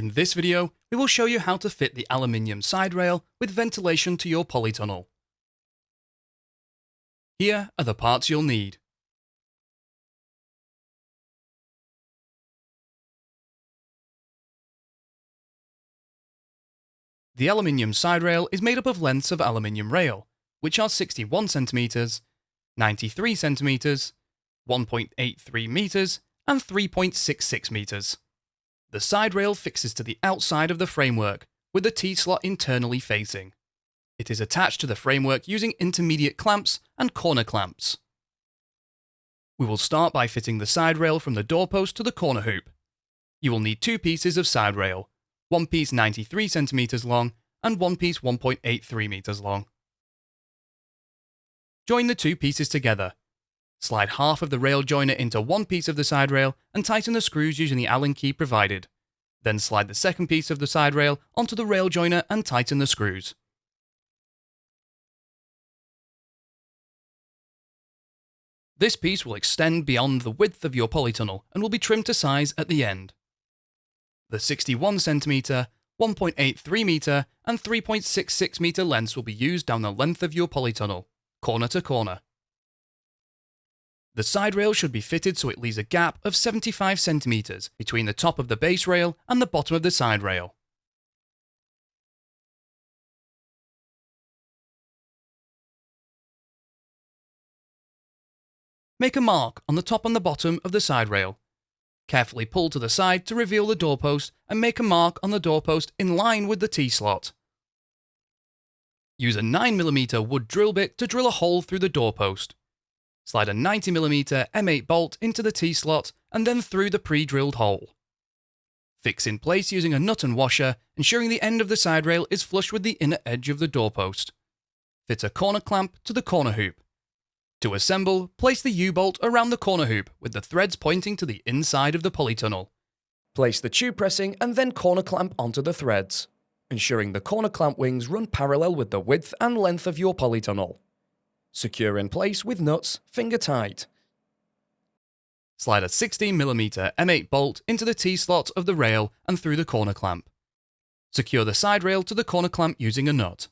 In this video, we will show you how to fit the aluminium side rail with ventilation to your polytunnel. Here are the parts you'll need. The aluminium side rail is made up of lengths of aluminium rail, which are 61 cm, 93 cm, 1.83 meters, and 3.66 meters. The side rail fixes to the outside of the framework, with the T-slot internally facing. It is attached to the framework using intermediate clamps and corner clamps. We will start by fitting the side rail from the doorpost to the corner hoop. You will need two pieces of side rail, one piece 93 cm long and one piece 1.83 meters long. Join the two pieces together. Slide half of the rail joiner into one piece of the side rail and tighten the screws using the Allen key provided. Then slide the second piece of the side rail onto the rail joiner and tighten the screws. This piece will extend beyond the width of your polytunnel and will be trimmed to size at the end. The 61 cm, 1.83 meter and 3.66 meter lengths will be used down the length of your polytunnel, corner to corner. The side rail should be fitted so it leaves a gap of 75 cm between the top of the base rail and the bottom of the side rail. Make a mark on the top and the bottom of the side rail. Carefully pull to the side to reveal the doorpost and make a mark on the doorpost in line with the T-slot. Use a 9mm wood drill bit to drill a hole through the doorpost. Slide a 90mm M8 bolt into the T-slot and then through the pre-drilled hole. Fix in place using a nut and washer, ensuring the end of the side rail is flush with the inner edge of the doorpost. Fit a corner clamp to the corner hoop. To assemble, place the U-bolt around the corner hoop with the threads pointing to the inside of the polytunnel. Place the tube pressing and then corner clamp onto the threads, ensuring the corner clamp wings run parallel with the width and length of your polytunnel. Secure in place with nuts, finger tight. Slide a 16mm M8 bolt into the T-slot of the rail and through the corner clamp. Secure the side rail to the corner clamp using a nut.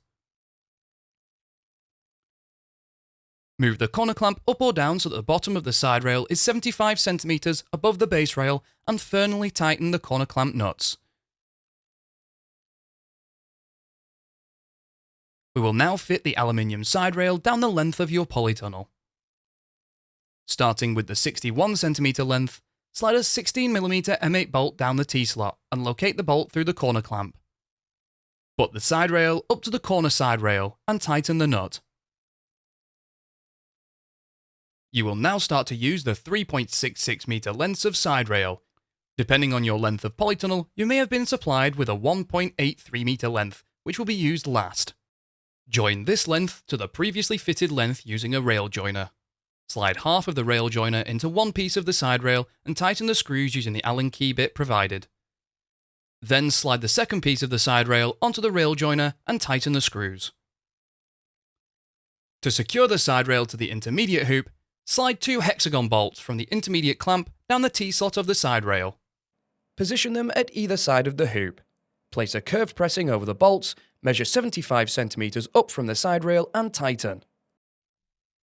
Move the corner clamp up or down so that the bottom of the side rail is 75 cm above the base rail and firmly tighten the corner clamp nuts. We will now fit the aluminium side rail down the length of your polytunnel. Starting with the 61 cm length, slide a 16mm M8 bolt down the T-slot and locate the bolt through the corner clamp. Butt the side rail up to the corner side rail and tighten the nut. You will now start to use the 3.66 meter lengths of side rail. Depending on your length of polytunnel, you may have been supplied with a 1.83 meter length, which will be used last. Join this length to the previously fitted length using a rail joiner. Slide half of the rail joiner into one piece of the side rail and tighten the screws using the Allen key bit provided. Then slide the second piece of the side rail onto the rail joiner and tighten the screws. To secure the side rail to the intermediate hoop, slide two hexagon bolts from the intermediate clamp down the T-slot of the side rail. Position them at either side of the hoop. Place a curved pressing over the bolts, measure 75 cm up from the side rail and tighten.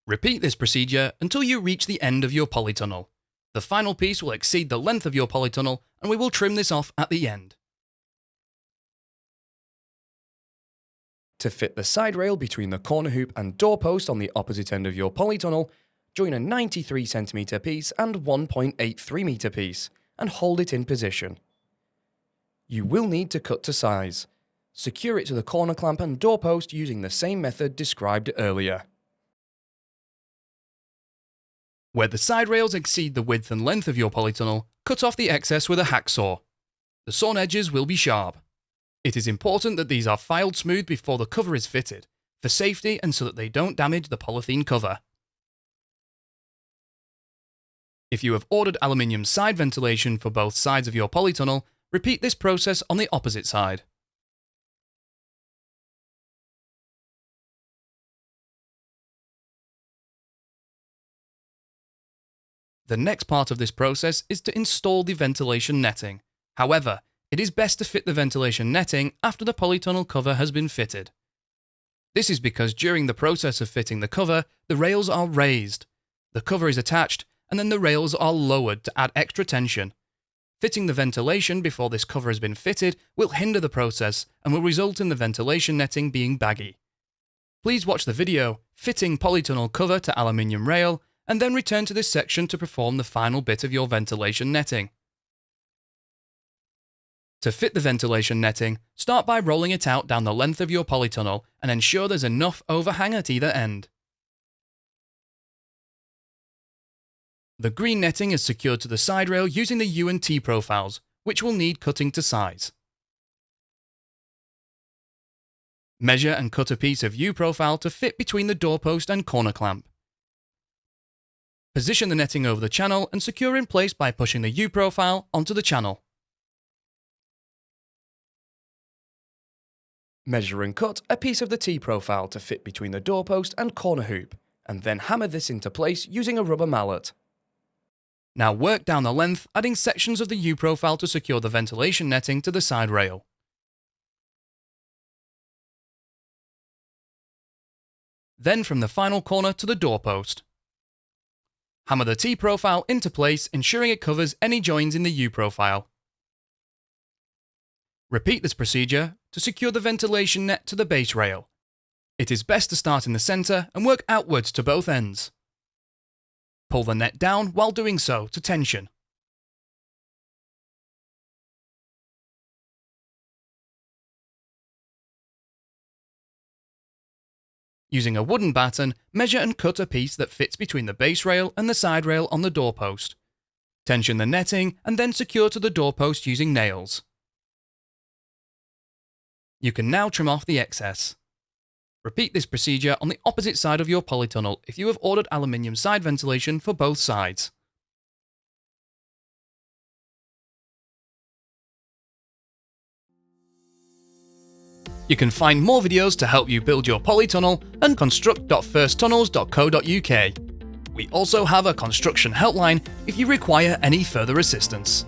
Repeat this procedure until you reach the end of your polytunnel. The final piece will exceed the length of your polytunnel and we will trim this off at the end. To fit the side rail between the corner hoop and doorpost on the opposite end of your polytunnel, join a 93 cm piece and 1.83 meter piece and hold it in position. You will need to cut to size. Secure it to the corner clamp and doorpost using the same method described earlier. Where the side rails exceed the width and length of your polytunnel, cut off the excess with a hacksaw. The sawn edges will be sharp. It is important that these are filed smooth before the cover is fitted, for safety and so that they don't damage the polythene cover. If you have ordered aluminium side ventilation for both sides of your polytunnel, repeat this process on the opposite side. The next part of this process is to install the ventilation netting. However, it is best to fit the ventilation netting after the polytunnel cover has been fitted. This is because during the process of fitting the cover, the rails are raised. The cover is attached, and then the rails are lowered to add extra tension. Fitting the ventilation before this cover has been fitted will hinder the process and will result in the ventilation netting being baggy. Please watch the video, Fitting Polytunnel Cover to Aluminium Rail, and then return to this section to perform the final bit of your ventilation netting. To fit the ventilation netting, start by rolling it out down the length of your polytunnel and ensure there's enough overhang at either end. The green netting is secured to the side rail using the U and T profiles, which will need cutting to size. Measure and cut a piece of U profile to fit between the doorpost and corner clamp. Position the netting over the channel and secure in place by pushing the U profile onto the channel. Measure and cut a piece of the T profile to fit between the doorpost and corner hoop, and then hammer this into place using a rubber mallet. Now work down the length, adding sections of the U profile to secure the ventilation netting to the side rail. Then from the final corner to the doorpost. Hammer the T profile into place, ensuring it covers any joins in the U profile. Repeat this procedure to secure the ventilation net to the base rail. It is best to start in the centre and work outwards to both ends. Pull the net down while doing so to tension. Using a wooden batten, measure and cut a piece that fits between the base rail and the side rail on the doorpost. Tension the netting and then secure to the doorpost using nails. You can now trim off the excess. Repeat this procedure on the opposite side of your polytunnel if you have ordered aluminium side ventilation for both sides. You can find more videos to help you build your polytunnel at construct.firsttunnels.co.uk. We also have a construction helpline if you require any further assistance.